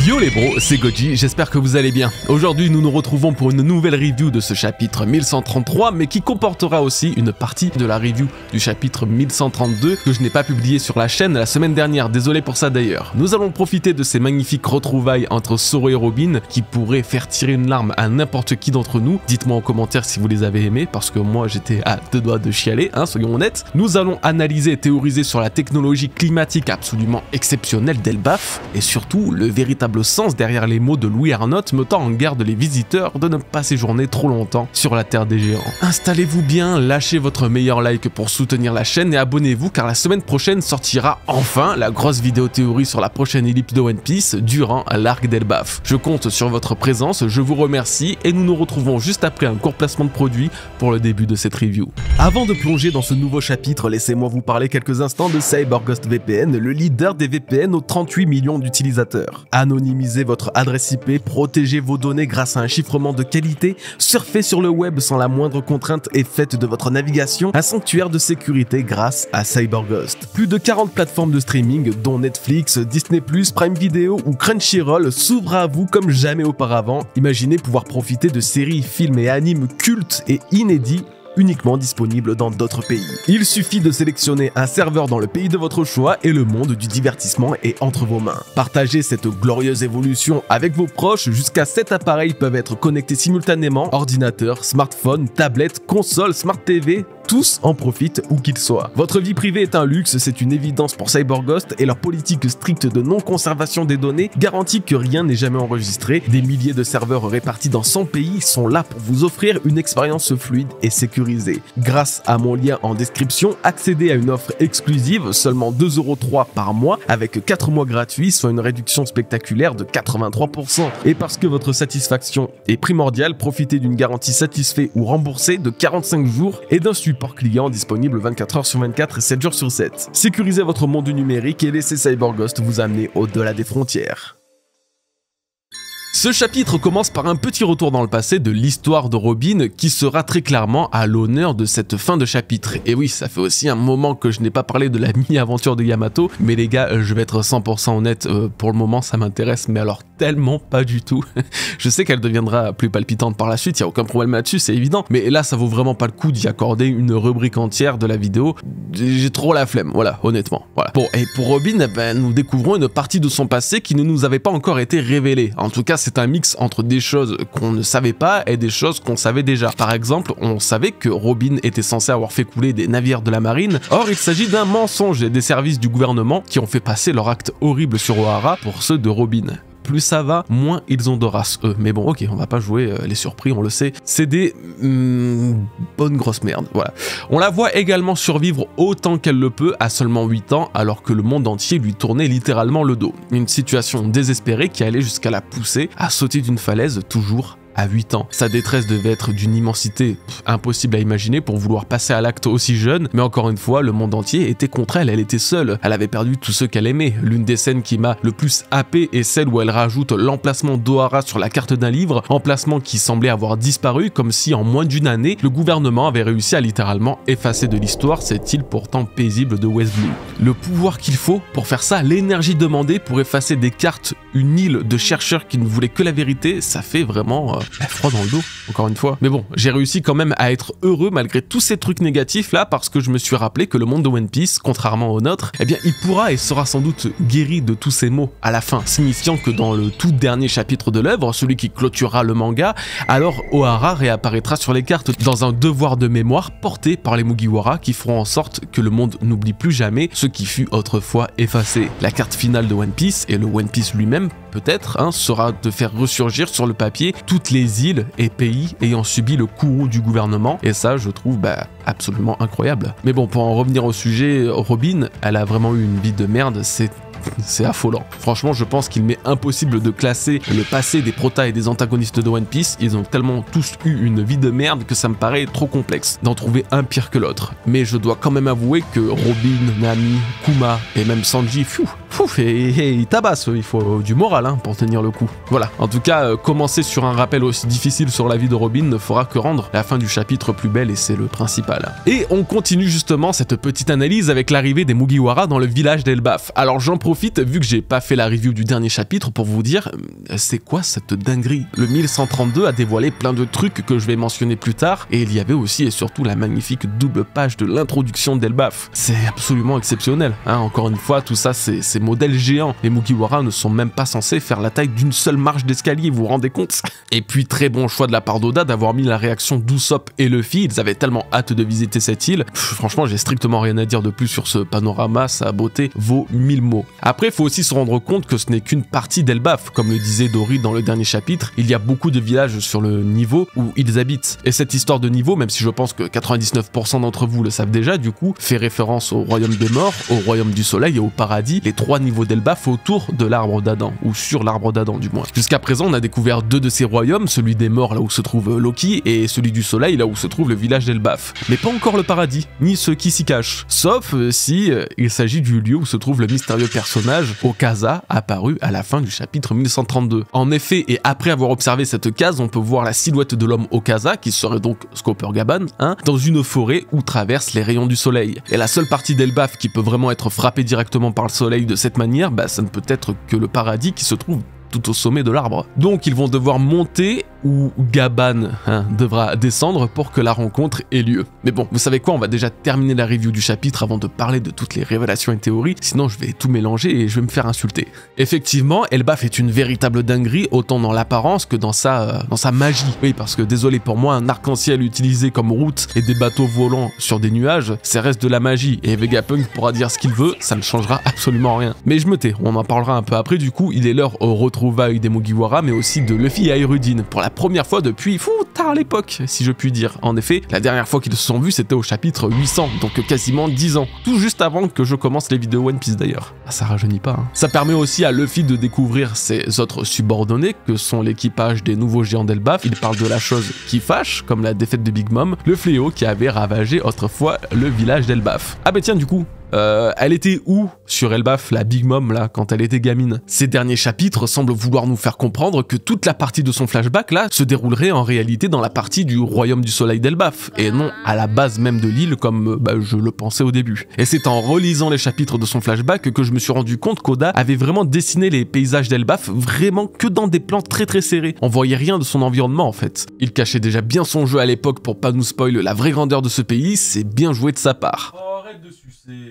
Yo les bros, c'est Goji, j'espère que vous allez bien. Aujourd'hui nous nous retrouvons pour une nouvelle review de ce chapitre 1133, mais qui comportera aussi une partie de la review du chapitre 1132 que je n'ai pas publié sur la chaîne la semaine dernière, désolé pour ça d'ailleurs. Nous allons profiter de ces magnifiques retrouvailles entre Zoro et Robin qui pourraient faire tirer une larme à n'importe qui d'entre nous. Dites-moi en commentaire si vous les avez aimés, parce que moi j'étais à deux doigts de chialer, soyons honnêtes. Nous allons analyser et théoriser sur la technologie climatique absolument exceptionnelle d'Elbaf, et surtout le véritable sens derrière les mots de Louis Arnott mettant en garde les visiteurs de ne pas séjourner trop longtemps sur la Terre des Géants. Installez-vous bien, lâchez votre meilleur like pour soutenir la chaîne et abonnez-vous car la semaine prochaine sortira enfin la grosse vidéo théorie sur la prochaine ellipse de One Piece durant l'arc d'Elbaf. Je compte sur votre présence, je vous remercie et nous nous retrouvons juste après un court placement de produit pour le début de cette review. Avant de plonger dans ce nouveau chapitre, laissez-moi vous parler quelques instants de CyberGhost VPN, le leader des VPN aux 38 millions d'utilisateurs. Anonymisez votre adresse IP, protégez vos données grâce à un chiffrement de qualité, surfez sur le web sans la moindre contrainte et faites de votre navigation un sanctuaire de sécurité grâce à CyberGhost. Plus de 40 plateformes de streaming dont Netflix, Disney+, Prime Video ou Crunchyroll s'ouvrent à vous comme jamais auparavant. Imaginez pouvoir profiter de séries, films et animes cultes et inédits uniquement disponible dans d'autres pays. Il suffit de sélectionner un serveur dans le pays de votre choix et le monde du divertissement est entre vos mains. Partagez cette glorieuse évolution avec vos proches, jusqu'à 7 appareils peuvent être connectés simultanément, ordinateur, smartphone, tablette, console, smart TV, tous en profitent où qu'ils soient. Votre vie privée est un luxe, c'est une évidence pour CyberGhost et leur politique stricte de non-conservation des données garantit que rien n'est jamais enregistré. Des milliers de serveurs répartis dans 100 pays sont là pour vous offrir une expérience fluide et sécurisée. Grâce à mon lien en description, accédez à une offre exclusive, seulement 2,03 € par mois avec 4 mois gratuits, soit une réduction spectaculaire de 83%. Et parce que votre satisfaction est primordiale, profitez d'une garantie satisfait ou remboursée de 45 jours et d'un support client disponible 24 h sur 24 et 7 jours sur 7. Sécurisez votre monde numérique et laissez CyberGhost vous amener au-delà des frontières. Ce chapitre commence par un petit retour dans le passé de l'histoire de Robin qui sera très clairement à l'honneur de cette fin de chapitre. Et oui, ça fait aussi un moment que je n'ai pas parlé de la mini-aventure de Yamato, mais les gars, je vais être 100% honnête, pour le moment ça m'intéresse, mais alors tellement pas du tout. Je sais qu'elle deviendra plus palpitante par la suite, il n'y a aucun problème là-dessus, c'est évident, mais là ça vaut vraiment pas le coup d'y accorder une rubrique entière de la vidéo, j'ai trop la flemme, voilà, honnêtement. Voilà. Bon, et pour Robin, nous découvrons une partie de son passé qui ne nous avait pas encore été révélée. En tout cas, c'est un mix entre des choses qu'on ne savait pas et des choses qu'on savait déjà. Par exemple, on savait que Robin était censé avoir fait couler des navires de la marine, or il s'agit d'un mensonge et des services du gouvernement qui ont fait passer leur acte horrible sur Ohara pour ceux de Robin. Plus ça va, moins ils ont de race, eux. Mais bon, ok, on va pas jouer les surpris, on le sait. C'est des bonnes grosses merdes, voilà. On la voit également survivre autant qu'elle le peut à seulement 8 ans, alors que le monde entier lui tournait littéralement le dos. Une situation désespérée qui allait jusqu'à la pousser à sauter d'une falaise toujours à 8 ans. Sa détresse devait être d'une immensité impossible à imaginer pour vouloir passer à l'acte aussi jeune, mais encore une fois, le monde entier était contre elle, elle était seule, elle avait perdu tous ceux qu'elle aimait. L'une des scènes qui m'a le plus happé est celle où elle rajoute l'emplacement d'Ohara sur la carte d'un livre, emplacement qui semblait avoir disparu, comme si en moins d'une année, le gouvernement avait réussi à littéralement effacer de l'histoire cette île pourtant paisible de West Blue. Le pouvoir qu'il faut pour faire ça, l'énergie demandée pour effacer des cartes, une île de chercheurs qui ne voulaient que la vérité, ça fait vraiment froid dans le dos, encore une fois. Mais bon, j'ai réussi quand même à être heureux malgré tous ces trucs négatifs là, parce que je me suis rappelé que le monde de One Piece, contrairement au nôtre, eh bien il pourra et sera sans doute guéri de tous ces maux à la fin, signifiant que dans le tout dernier chapitre de l'œuvre, celui qui clôturera le manga, alors Ohara réapparaîtra sur les cartes dans un devoir de mémoire porté par les Mugiwara qui feront en sorte que le monde n'oublie plus jamais ce qui fut autrefois effacé. La carte finale de One Piece et le One Piece lui-même peut-être, sera de faire ressurgir sur le papier toutes les îles et pays ayant subi le courroux du gouvernement, et ça je trouve absolument incroyable. Mais bon, pour en revenir au sujet, Robin, elle a vraiment eu une vie de merde, c'est affolant. Franchement, je pense qu'il m'est impossible de classer le passé des protas et des antagonistes de One Piece. Ils ont tellement tous eu une vie de merde que ça me paraît trop complexe d'en trouver un pire que l'autre. Mais je dois quand même avouer que Robin, Nami, Kuma et même Sanji, il tabasse, il faut du moral pour tenir le coup. Voilà, en tout cas, commencer sur un rappel aussi difficile sur la vie de Robin ne fera que rendre la fin du chapitre plus belle et c'est le principal. Et on continue justement cette petite analyse avec l'arrivée des Mugiwara dans le village d'Elbaf. Alors j'en profite profite, vu que j'ai pas fait la review du dernier chapitre, pour vous dire, c'est quoi cette dinguerie? Le 1132 a dévoilé plein de trucs que je vais mentionner plus tard, et il y avait aussi et surtout la magnifique double page de l'introduction d'Elbaf. C'est absolument exceptionnel, hein. Encore une fois, tout ça c'est modèles géants. Les Mugiwara ne sont même pas censés faire la taille d'une seule marche d'escalier, vous vous rendez compte? Et puis très bon choix de la part d'Oda d'avoir mis la réaction d'Usopp et Luffy, ils avaient tellement hâte de visiter cette île. Franchement, j'ai strictement rien à dire de plus sur ce panorama, sa beauté vaut 1000 mots. Après, il faut aussi se rendre compte que ce n'est qu'une partie d'Elbaf, comme le disait Dory dans le dernier chapitre, il y a beaucoup de villages sur le niveau où ils habitent. Et cette histoire de niveau, même si je pense que 99% d'entre vous le savent déjà, du coup, fait référence au royaume des morts, au royaume du soleil et au paradis, les 3 niveaux d'Elbaf autour de l'arbre d'Adam, ou sur l'arbre d'Adam du moins. Jusqu'à présent, on a découvert 2 de ces royaumes, celui des morts là où se trouve Loki, et celui du soleil là où se trouve le village d'Elbaf. Mais pas encore le paradis, ni ceux qui s'y cachent. Sauf si il s'agit du lieu où se trouve le mystérieux personnage Okaza, apparu à la fin du chapitre 1132. En effet, et après avoir observé cette case, on peut voir la silhouette de l'homme Okaza, qui serait donc Skopper-Gaban, hein, dans une forêt où traversent les rayons du soleil. Et la seule partie d'Elbaf qui peut vraiment être frappée directement par le soleil de cette manière, bah ça ne peut être que le paradis qui se trouve tout au sommet de l'arbre. Donc ils vont devoir monter où Gaban devra descendre pour que la rencontre ait lieu. Mais bon, vous savez quoi, on va déjà terminer la review du chapitre avant de parler de toutes les révélations et théories, sinon je vais tout mélanger et je vais me faire insulter. Effectivement, Elbaf est une véritable dinguerie, autant dans l'apparence que dans sa magie. Oui, parce que désolé pour moi, un arc-en-ciel utilisé comme route et des bateaux volants sur des nuages, ça reste de la magie, et Vegapunk pourra dire ce qu'il veut, ça ne changera absolument rien. Mais je me tais, on en parlera un peu après. Du coup, il est l'heure au retrouvailles des Mugiwara, mais aussi de Luffy et Hirudin, pour la première fois depuis tard l'époque, si je puis dire. En effet, la dernière fois qu'ils se sont vus, c'était au chapitre 800, donc quasiment 10 ans. Tout juste avant que je commence les vidéos One Piece d'ailleurs. Ah, ça rajeunit pas, hein. Ça permet aussi à Luffy de découvrir ses autres subordonnés, que sont l'équipage des nouveaux géants d'Elbaf. Il parle de la chose qui fâche, comme la défaite de Big Mom, le fléau qui avait ravagé autrefois le village d'Elbaf. Ah bah tiens, du coup, elle était où sur Elbaf, la Big Mom là, quand elle était gamine? Ces derniers chapitres semblent vouloir nous faire comprendre que toute la partie de son flashback là se déroulerait en réalité dans la partie du royaume du soleil d'Elbaf, et non à la base même de l'île comme je le pensais au début. Et c'est en relisant les chapitres de son flashback que je me suis rendu compte qu'Oda avait vraiment dessiné les paysages d'Elbaf vraiment que dans des plans très serrés. On voyait rien de son environnement en fait. Il cachait déjà bien son jeu à l'époque pour pas nous spoil la vraie grandeur de ce pays, c'est bien joué de sa part.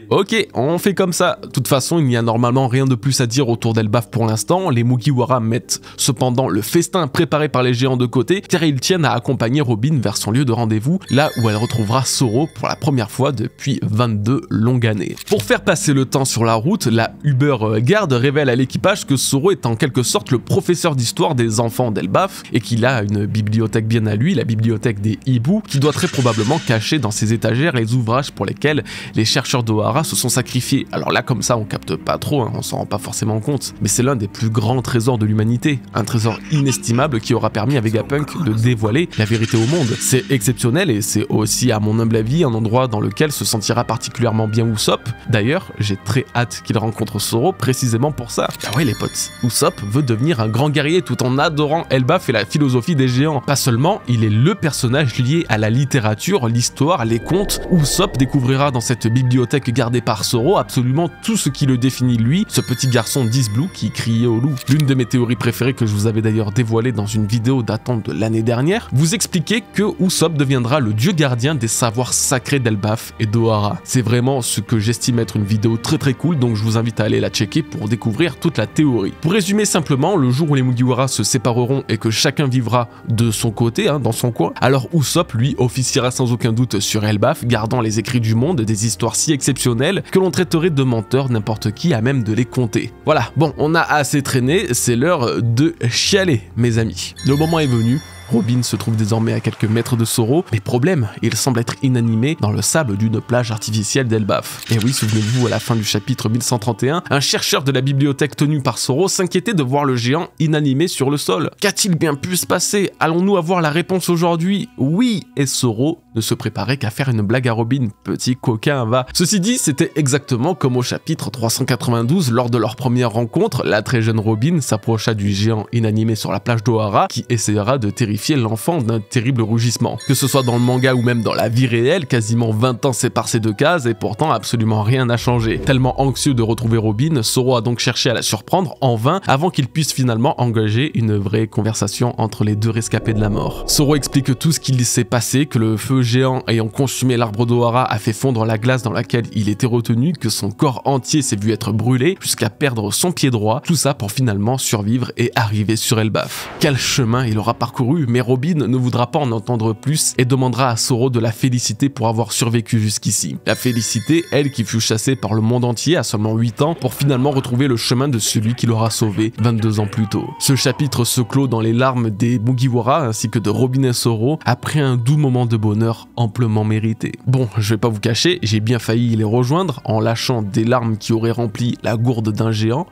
Ok, on fait comme ça. De toute façon, il n'y a normalement rien de plus à dire autour d'Elbaf pour l'instant. Les Mugiwara mettent cependant le festin préparé par les géants de côté, car ils tiennent à accompagner Robin vers son lieu de rendez-vous, là où elle retrouvera Zoro pour la première fois depuis 22 longues années. Pour faire passer le temps sur la route, la Uber Guard révèle à l'équipage que Zoro est en quelque sorte le professeur d'histoire des enfants d'Elbaf, et qu'il a une bibliothèque bien à lui, la bibliothèque des hiboux, qui doit très probablement cacher dans ses étagères les ouvrages pour lesquels les chercheurs d'Ohara se sont sacrifiés. Alors là, comme ça, on capte pas trop, hein, on s'en rend pas forcément compte, mais c'est l'un des plus grands trésors de l'humanité, un trésor inestimable qui aura permis à Vegapunk de dévoiler la vérité au monde. C'est exceptionnel et c'est aussi, à mon humble avis, un endroit dans lequel se sentira particulièrement bien Usopp. D'ailleurs, j'ai très hâte qu'il rencontre Zoro précisément pour ça. Ah ouais les potes, Usopp veut devenir un grand guerrier tout en adorant Elbaf et la philosophie des géants. Pas seulement, il est le personnage lié à la littérature, l'histoire, les contes. Usopp découvrira dans cette bibliothèque gardée par Zoro absolument tout ce qui le définit lui, ce petit garçon d'Isblue qui criait au loup. L'une de mes théories préférées que je vous avais d'ailleurs dévoilée dans une vidéo datant de l'année dernière, vous expliquait que Usopp deviendra le dieu gardien des savoirs sacrés d'Elbaf et d'Ohara. C'est vraiment ce que j'estime être une vidéo très cool, donc je vous invite à aller la checker pour découvrir toute la théorie. Pour résumer simplement, le jour où les Mugiwara se sépareront et que chacun vivra de son côté, hein, dans son coin, alors Usopp lui officiera sans aucun doute sur Elbaf, gardant les écrits du monde, des histoires si exceptionnelles que l'on traiterait de menteurs n'importe qui à même de les compter. Voilà, bon, on a assez traîné, c'est l'heure de chialer, mes amis. Le moment est venu. Robin se trouve désormais à quelques mètres de Zoro, mais problème, il semble être inanimé dans le sable d'une plage artificielle d'Elbaf. Et oui, souvenez-vous, à la fin du chapitre 1131, un chercheur de la bibliothèque tenu par Zoro s'inquiétait de voir le géant inanimé sur le sol. Qu'a-t-il bien pu se passer? Allons-nous avoir la réponse aujourd'hui? Oui, et Zoro ne se préparait qu'à faire une blague à Robin. Petit coquin, va. Ceci dit, c'était exactement comme au chapitre 392, lors de leur première rencontre, la très jeune Robin s'approcha du géant inanimé sur la plage d'Ohara qui essayera de terrifier l'enfant d'un terrible rugissement. Que ce soit dans le manga ou même dans la vie réelle, quasiment 20 ans séparent ces deux cases et pourtant absolument rien n'a changé. Tellement anxieux de retrouver Robin, Zoro a donc cherché à la surprendre en vain avant qu'il puisse finalement engager une vraie conversation entre les deux rescapés de la mort. Zoro explique tout ce qu'il s'est passé, que le feu géant ayant consumé l'arbre d'Ohara a fait fondre la glace dans laquelle il était retenu, que son corps entier s'est vu être brûlé jusqu'à perdre son pied droit, tout ça pour finalement survivre et arriver sur Elbaf. Quel chemin il aura parcouru, mais Robin ne voudra pas en entendre plus et demandera à Zoro de la féliciter pour avoir survécu jusqu'ici. La féliciter, elle qui fut chassée par le monde entier à seulement 8 ans pour finalement retrouver le chemin de celui qui l'aura sauvé 22 ans plus tôt. Ce chapitre se clôt dans les larmes des Mugiwara ainsi que de Robin et Zoro après un doux moment de bonheur amplement mérité. Bon, je vais pas vous cacher, j'ai bien failli les rejoindre en lâchant des larmes qui auraient rempli la gourde d'un géant.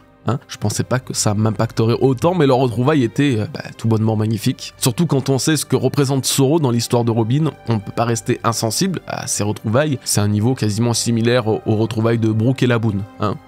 Je pensais pas que ça m'impacterait autant, mais leur retrouvaille était tout bonnement magnifique. Surtout quand on sait ce que représente Zoro dans l'histoire de Robin, on ne peut pas rester insensible à ces retrouvailles. C'est un niveau quasiment similaire aux retrouvailles de Brook et Laboon,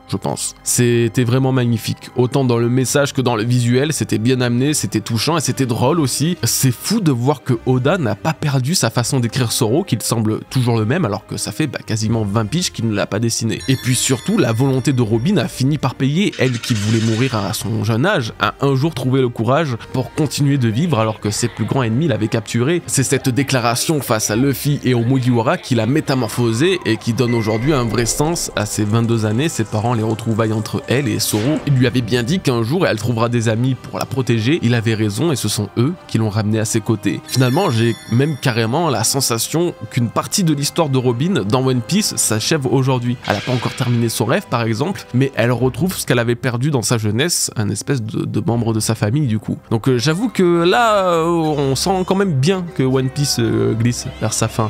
je pense. C'était vraiment magnifique. Autant dans le message que dans le visuel, c'était bien amené, c'était touchant et c'était drôle aussi. C'est fou de voir que Oda n'a pas perdu sa façon d'écrire Zoro, qu'il semble toujours le même alors que ça fait quasiment 20 piges qu'il ne l'a pas dessiné. Et puis surtout, la volonté de Robin a fini par payer, elle qui voulait mourir à son jeune âge, a un jour trouvé le courage pour continuer de vivre alors que ses plus grands ennemis l'avaient capturé. C'est cette déclaration face à Luffy et aux Mugiwara qui l'a métamorphosé et qui donne aujourd'hui un vrai sens à ses 22 années séparant les retrouvailles entre elle et Zoro. Il lui avait bien dit qu'un jour elle trouvera des amis pour la protéger, il avait raison et ce sont eux qui l'ont ramené à ses côtés. Finalement, j'ai même carrément la sensation qu'une partie de l'histoire de Robin dans One Piece s'achève aujourd'hui. Elle n'a pas encore terminé son rêve par exemple, mais elle retrouve ce qu'elle avait perdu dans sa jeunesse, un espèce de membre de sa famille du coup. Donc j'avoue que là, on sent quand même bien que One Piece glisse vers sa fin.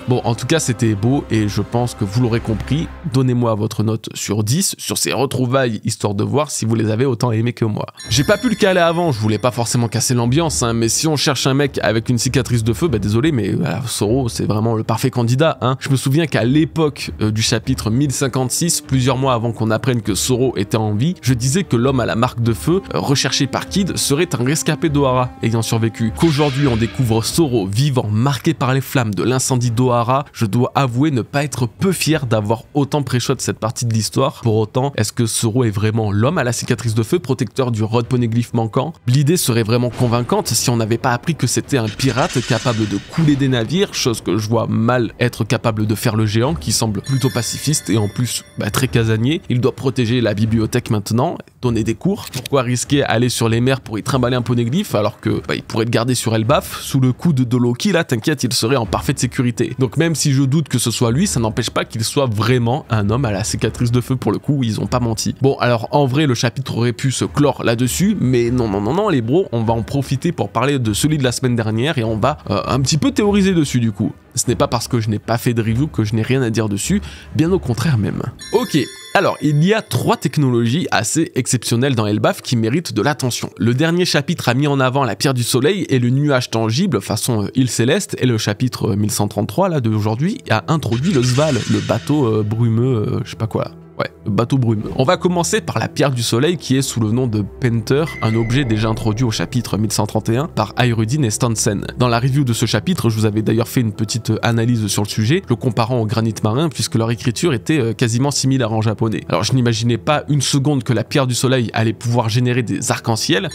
Bon, en tout cas, c'était beau et je pense que vous l'aurez compris. Donnez-moi votre note sur 10 sur ces retrouvailles, histoire de voir si vous les avez autant aimées que moi. J'ai pas pu le caler avant, je voulais pas forcément casser l'ambiance, mais si on cherche un mec avec une cicatrice de feu, désolé, mais Zoro, c'est vraiment le parfait candidat. Je me souviens qu'à l'époque du chapitre 1056, plusieurs mois avant qu'on apprenne que Zoro était en vie, je disais que l'homme à la marque de feu, recherché par Kid, serait un rescapé d'Ohara ayant survécu. Qu'aujourd'hui on découvre Zoro vivant, marqué par les flammes de l'incendie d'Ohara, je dois avouer ne pas être peu fier d'avoir autant pré-shot cette partie de l'histoire. Pour autant, est-ce que Zoro est vraiment l'homme à la cicatrice de feu, protecteur du Rod Poneglyph manquant? L'idée serait vraiment convaincante si on n'avait pas appris que c'était un pirate capable de couler des navires, chose que je vois mal être capable de faire le géant, qui semble plutôt pacifiste et en plus très casanier. Il doit protéger la bibliothèque maintenant, donner des cours. Pourquoi risquer aller sur les mers pour y trimballer un poneglyphe alors que il pourrait le garder sur Elbaf, sous le coude de Loki, là t'inquiète, il serait en parfaite sécurité. Donc même si je doute que ce soit lui, ça n'empêche pas qu'il soit vraiment un homme à la cicatrice de feu pour le coup, ils ont pas menti. Bon alors en vrai le chapitre aurait pu se clore là-dessus, mais non les bros, on va en profiter pour parler de celui de la semaine dernière et on va un petit peu théoriser dessus du coup. Ce n'est pas parce que je n'ai pas fait de review que je n'ai rien à dire dessus, bien au contraire même. Ok, alors il y a 3 technologies assez exceptionnelles dans Elbaf qui méritent de l'attention. Le dernier chapitre a mis en avant la pierre du soleil et le nuage tangible façon île céleste, et le chapitre 1133 là d'aujourd'hui a introduit le Sval, le bateau brumeux, je sais pas quoi. Ouais, le bateau brumeux. On va commencer par la pierre du soleil qui est sous le nom de Penter, un objet déjà introduit au chapitre 1131 par Ayrudin et Stansen. Dans la review de ce chapitre, je vous avais d'ailleurs fait une petite analyse sur le sujet, le comparant au granit marin puisque leur écriture était quasiment similaire en japonais. Alors je n'imaginais pas une seconde que la pierre du soleil allait pouvoir générer des arcs-en-ciel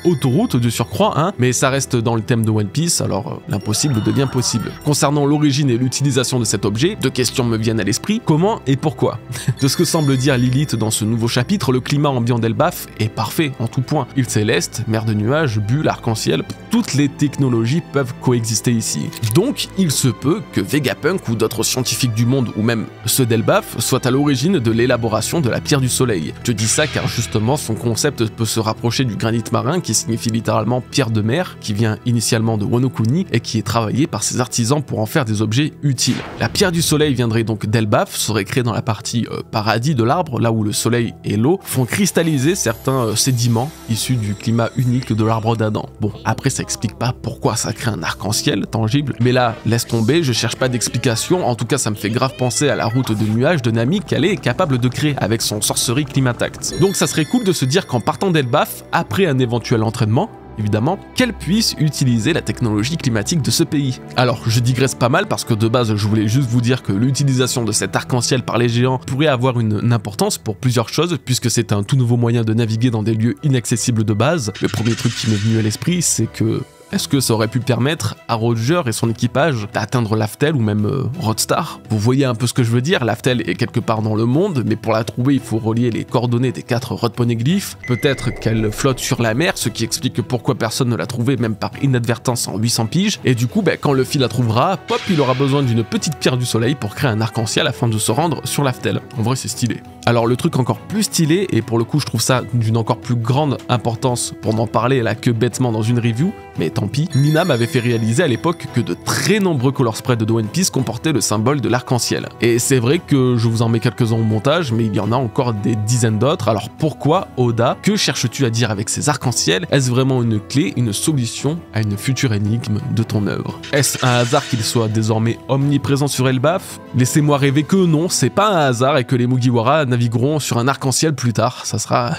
autoroute de surcroît, mais ça reste dans le thème de One Piece, alors l'impossible devient possible. Concernant l'origine et l'utilisation de cet objet, 2 questions me viennent à l'esprit, comment et pourquoi? De ce que semble dire Lilith dans ce nouveau chapitre, le climat ambiant d'Elbaf est parfait en tout point. Île céleste, mer de nuages, bulle, arc-en-ciel, toutes les technologies peuvent coexister ici. Donc il se peut que Vegapunk ou d'autres scientifiques du monde ou même ceux d'Elbaf soient à l'origine de l'élaboration de la pierre du soleil. Je dis ça car justement son concept peut se rapprocher du granit marin qui signifie littéralement pierre de mer, qui vient initialement de Wano Kuni et qui est travaillé par ses artisans pour en faire des objets utiles. La pierre du soleil viendrait donc d'Elbaf, serait créée dans la partie paradis de l'arbre, là où le soleil et l'eau font cristalliser certains sédiments issus du climat unique de l'arbre d'Adam. Bon, après ça explique pas pourquoi ça crée un arc-en-ciel tangible, mais là, laisse tomber, je cherche pas d'explication, en tout cas ça me fait grave penser à la route de nuages de Nami qu'elle est capable de créer avec son sorcerie Climatact. Donc ça serait cool de se dire qu'en partant d'Elbaf, après un éventuel entraînement, évidemment, qu'elle puisse utiliser la technologie climatique de ce pays. Alors, je digresse pas mal parce que de base, je voulais juste vous dire que l'utilisation de cet arc-en-ciel par les géants pourrait avoir une importance pour plusieurs choses, puisque c'est un tout nouveau moyen de naviguer dans des lieux inaccessibles de base. Le premier truc qui m'est venu à l'esprit, c'est que est-ce que ça aurait pu permettre à Roger et son équipage d'atteindre Laftel ou même Rodstar? Vous voyez un peu ce que je veux dire, Laftel est quelque part dans le monde, mais pour la trouver, il faut relier les coordonnées des 4 Rodponeglyphes. Peut-être qu'elle flotte sur la mer, ce qui explique pourquoi personne ne l'a trouvée, même par inadvertance en 800 piges. Et du coup, quand Luffy la trouvera, pop, il aura besoin d'une petite pierre du soleil pour créer un arc-en-ciel afin de se rendre sur Laftel. En vrai, c'est stylé. Alors le truc encore plus stylé, et pour le coup je trouve ça d'une encore plus grande importance pour n'en parler là que bêtement dans une review, mais tant pis, Nina m'avait fait réaliser à l'époque que de très nombreux color spreads de One Piece comportaient le symbole de l'arc-en-ciel. Et c'est vrai que je vous en mets quelques-uns au montage, mais il y en a encore des dizaines d'autres, alors pourquoi Oda? Que cherches-tu à dire avec ces arcs-en-ciel? Est-ce vraiment une clé, une solution à une future énigme de ton œuvre? Est-ce un hasard qu'il soit désormais omniprésent sur Elbaf? Laissez-moi rêver que non, c'est pas un hasard et que les Mugiwara navigueront sur un arc-en-ciel plus tard, ça sera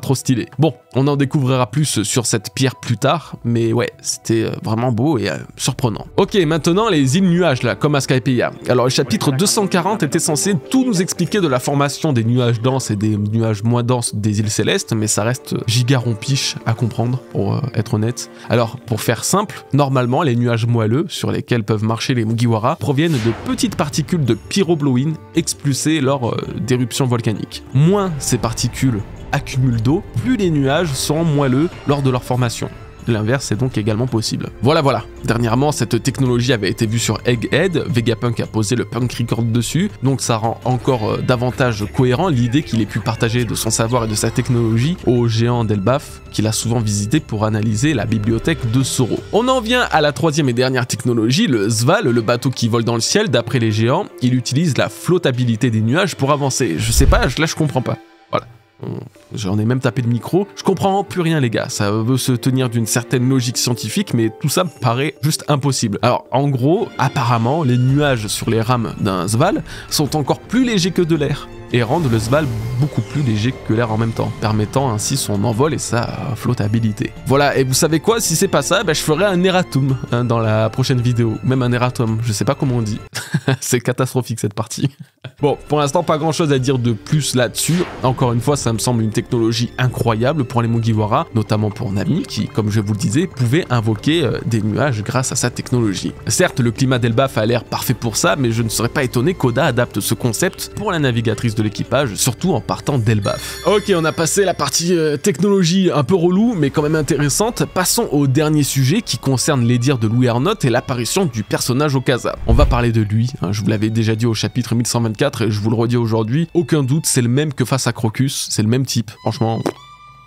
trop stylé. Bon, on en découvrira plus sur cette pierre plus tard, mais ouais, c'était vraiment beau et surprenant. Ok, maintenant les îles nuages là, comme à Skypiea. Alors le chapitre 240 était censé tout nous expliquer de la formation des nuages denses et des nuages moins denses des îles célestes, mais ça reste giga rompiche à comprendre, pour être honnête. Alors, pour faire simple, normalement les nuages moelleux sur lesquels peuvent marcher les Mugiwara proviennent de petites particules de pyroblowine expulsées lors d'éruptions volcaniques. Moins ces particules accumulent d'eau, plus les nuages sont moelleux lors de leur formation. L'inverse est donc également possible. Voilà. Dernièrement, cette technologie avait été vue sur Egghead, Vegapunk a posé le Punk Record dessus, donc ça rend encore davantage cohérent l'idée qu'il ait pu partager de son savoir et de sa technologie au géant d'Elbaf, qu'il a souvent visité pour analyser la bibliothèque de Zoro. On en vient à la troisième et dernière technologie, le Zval, le bateau qui vole dans le ciel. D'après les géants, il utilise la flottabilité des nuages pour avancer. Je sais pas, là je comprends pas. Voilà. J'en ai même tapé le micro, je comprends plus rien les gars, ça veut se tenir d'une certaine logique scientifique, mais tout ça me paraît juste impossible. Alors en gros, apparemment, les nuages sur les rames d'un Zval sont encore plus légers que de l'air, et rendent le Zval beaucoup plus léger que l'air en même temps, permettant ainsi son envol et sa flottabilité. Voilà, et vous savez quoi, si c'est pas ça, je ferai un erratum dans la prochaine vidéo, même un erratum, je sais pas comment on dit. C'est catastrophique cette partie. Bon, pour l'instant, pas grand chose à dire de plus là-dessus. Encore une fois, ça me semble une technologie incroyable pour les Mugiwara, notamment pour Nami, qui, comme je vous le disais, pouvait invoquer des nuages grâce à sa technologie. Certes, le climat d'Elbaf a l'air parfait pour ça, mais je ne serais pas étonné qu'Oda adapte ce concept pour la navigatrice de l'équipage, surtout en partant d'Elbaf. Ok, on a passé la partie technologie un peu relou, mais quand même intéressante. Passons au dernier sujet qui concerne les dires de Louis Arnott et l'apparition du personnage Okaza. On va parler de lui, je vous l'avais déjà dit au chapitre 1124 et je vous le redis aujourd'hui, aucun doute, c'est le même que face à Crocus, c'est le même type, franchement...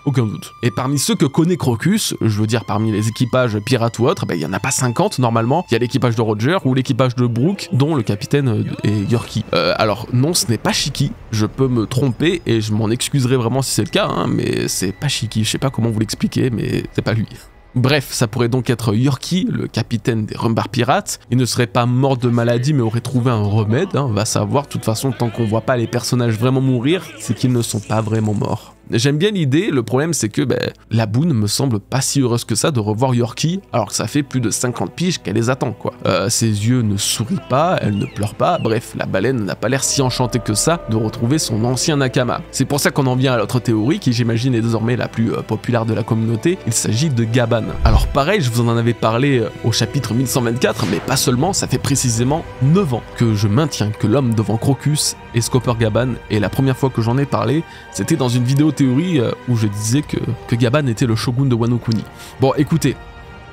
Aucun doute. Et parmi ceux que connaît Crocus, je veux dire parmi les équipages pirates ou autres, il n'y en a pas 50 normalement. Il y a l'équipage de Roger ou l'équipage de Brook, dont le capitaine est Yorkie. Alors non, ce n'est pas Shiki, je peux me tromper et je m'en excuserai vraiment si c'est le cas, mais c'est pas Shiki, je sais pas comment vous l'expliquer, mais c'est pas lui. Bref, ça pourrait donc être Yorkie, le capitaine des Rumbar Pirates. Il ne serait pas mort de maladie mais aurait trouvé un remède, va savoir. De toute façon, tant qu'on voit pas les personnages vraiment mourir, c'est qu'ils ne sont pas vraiment morts. J'aime bien l'idée, le problème c'est que la Boone me semble pas si heureuse que ça de revoir Yorkie, alors que ça fait plus de 50 piges qu'elle les attend quoi. Ses yeux ne sourient pas, elle ne pleure pas, bref, la baleine n'a pas l'air si enchantée que ça de retrouver son ancien Nakama. C'est pour ça qu'on en vient à l'autre théorie, qui j'imagine est désormais la plus populaire de la communauté, il s'agit de Gaban. Alors pareil, je vous en avais parlé au chapitre 1124, mais pas seulement, ça fait précisément 9 ans que je maintiens que l'homme devant Crocus est Scopper Gaban, et la première fois que j'en ai parlé, c'était dans une vidéo théorie où je disais que Gaban était le shogun de Wano Kuni. Bon, écoutez,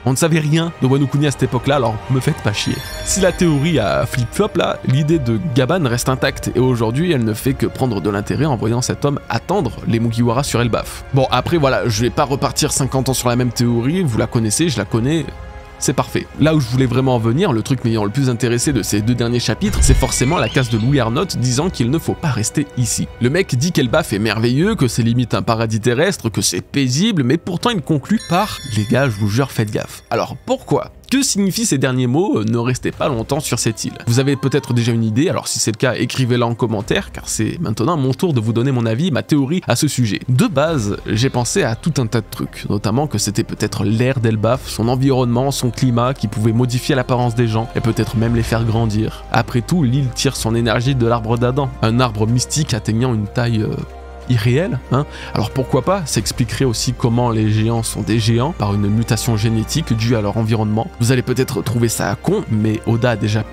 on ne savait rien de Wano Kuni à cette époque-là, alors me faites pas chier. Si la théorie a flip-flop là, l'idée de Gaban reste intacte, et aujourd'hui elle ne fait que prendre de l'intérêt en voyant cet homme attendre les Mugiwara sur Elbaf. Bon, après voilà, je vais pas repartir 50 ans sur la même théorie, vous la connaissez, je la connais... c'est parfait. Là où je voulais vraiment en venir, le truc m'ayant le plus intéressé de ces 2 derniers chapitres, c'est forcément la case de Louis Arnott disant qu'il ne faut pas rester ici. Le mec dit qu'Elbaf est merveilleux, que c'est limite un paradis terrestre, que c'est paisible, mais pourtant il conclut par « Les gars, je vous jure, faites gaffe ». Alors pourquoi ? Que signifient ces derniers mots ? Ne restez pas longtemps sur cette île. Vous avez peut-être déjà une idée, alors si c'est le cas, écrivez-la en commentaire, car c'est maintenant mon tour de vous donner mon avis, ma théorie à ce sujet. De base, j'ai pensé à tout un tas de trucs, notamment que c'était peut-être l'air d'Elbaf, son environnement, son climat, qui pouvait modifier l'apparence des gens, et peut-être même les faire grandir. Après tout, l'île tire son énergie de l'arbre d'Adam, un arbre mystique atteignant une taille... irréel, hein. Alors pourquoi pas, ça expliquerait aussi comment les géants sont des géants par une mutation génétique due à leur environnement. Vous allez peut-être trouver ça con, mais Oda a déjà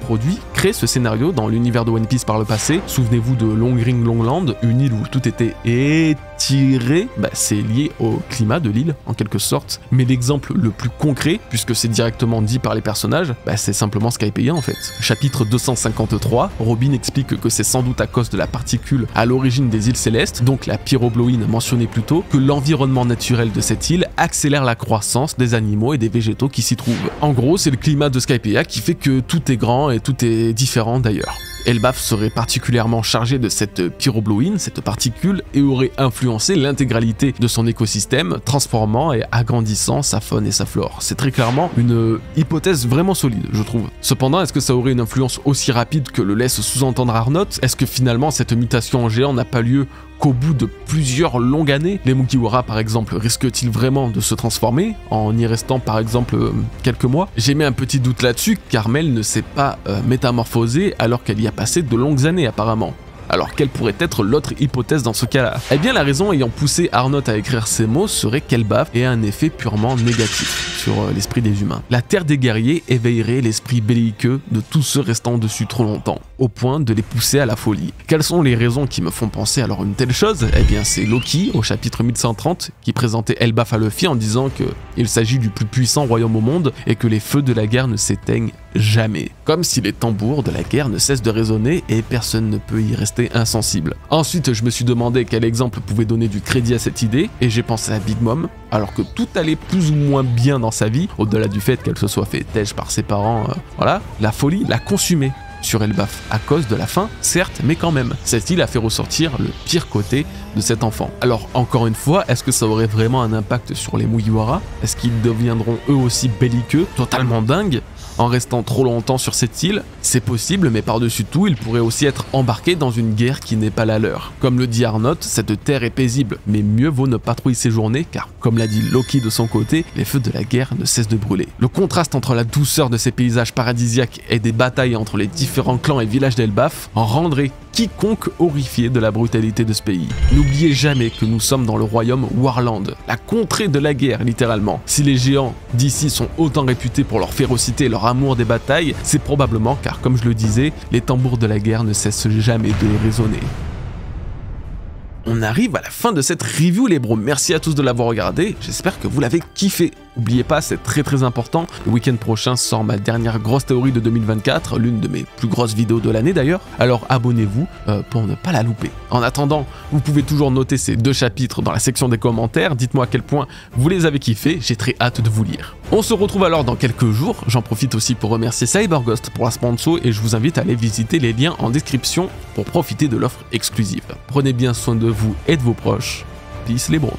créé ce scénario dans l'univers de One Piece par le passé. Souvenez-vous de Long Ring Long Land, une île où tout était étiré, c'est lié au climat de l'île en quelque sorte. Mais l'exemple le plus concret, puisque c'est directement dit par les personnages, c'est simplement Skypiea en fait. Chapitre 253, Robin explique que c'est sans doute à cause de la particule à l'origine des îles célestes, donc la pyrobloïne mentionnée plus tôt, que l'environnement naturel de cette île accélère la croissance des animaux et des végétaux qui s'y trouvent. En gros, c'est le climat de Skypiea qui fait que tout est grand et tout est différent d'ailleurs. Elbaf serait particulièrement chargé de cette pyrobloïne, cette particule, et aurait influencé l'intégralité de son écosystème, transformant et agrandissant sa faune et sa flore. C'est très clairement une hypothèse vraiment solide, je trouve. Cependant, est-ce que ça aurait une influence aussi rapide que le laisse sous-entendre Arnott? Est-ce que finalement cette mutation en géant n'a pas lieu qu'au bout de plusieurs longues années? Les Mugiwara par exemple risquent-ils vraiment de se transformer en y restant par exemple quelques mois? J'ai mis un petit doute là-dessus car Mel ne s'est pas métamorphosée alors qu'elle y a passé de longues années apparemment. Alors quelle pourrait être l'autre hypothèse dans ce cas-là? Eh bien la raison ayant poussé Arnott à écrire ces mots serait qu'Elbaf ait un effet purement négatif sur l'esprit des humains. La terre des guerriers éveillerait l'esprit belliqueux de tous ceux restant dessus trop longtemps, au point de les pousser à la folie. Quelles sont les raisons qui me font penser alors une telle chose? Eh bien c'est Loki au chapitre 1130 qui présentait Elbaf à Luffy en disant qu'il s'agit du plus puissant royaume au monde et que les feux de la guerre ne s'éteignent jamais. Comme si les tambours de la guerre ne cessent de résonner et personne ne peut y rester insensible. Ensuite, je me suis demandé quel exemple pouvait donner du crédit à cette idée et j'ai pensé à Big Mom, alors que tout allait plus ou moins bien dans sa vie, au-delà du fait qu'elle se soit fait têche par ses parents, voilà, la folie l'a consumée sur Elbaf, à cause de la faim, certes, mais quand même. Cette île a fait ressortir le pire côté de cet enfant. Alors, encore une fois, est-ce que ça aurait vraiment un impact sur les Mugiwara? Est-ce qu'ils deviendront eux aussi belliqueux, totalement dingues, en restant trop longtemps sur cette île? C'est possible, mais par-dessus tout, ils pourraient aussi être embarqués dans une guerre qui n'est pas la leur. Comme le dit Arnott, cette terre est paisible, mais mieux vaut ne pas trop y séjourner, car, comme l'a dit Loki de son côté, les feux de la guerre ne cessent de brûler. Le contraste entre la douceur de ces paysages paradisiaques et des batailles entre les différents clans et villages d'Elbaf en rendrait quiconque horrifié de la brutalité de ce pays. N'oubliez jamais que nous sommes dans le royaume Warland, la contrée de la guerre littéralement. Si les géants d'ici sont autant réputés pour leur férocité et leur amour des batailles, c'est probablement car, comme je le disais, les tambours de la guerre ne cessent jamais de résonner. On arrive à la fin de cette review les bros, merci à tous de l'avoir regardé, j'espère que vous l'avez kiffé. N'oubliez pas, c'est très important, le week-end prochain sort ma dernière grosse théorie de 2024, l'une de mes plus grosses vidéos de l'année d'ailleurs, alors abonnez-vous pour ne pas la louper. En attendant, vous pouvez toujours noter ces 2 chapitres dans la section des commentaires, dites-moi à quel point vous les avez kiffés, j'ai très hâte de vous lire. On se retrouve alors dans quelques jours, j'en profite aussi pour remercier CyberGhost pour la sponsor et je vous invite à aller visiter les liens en description pour profiter de l'offre exclusive. Prenez bien soin de vous et de vos proches, peace les bros.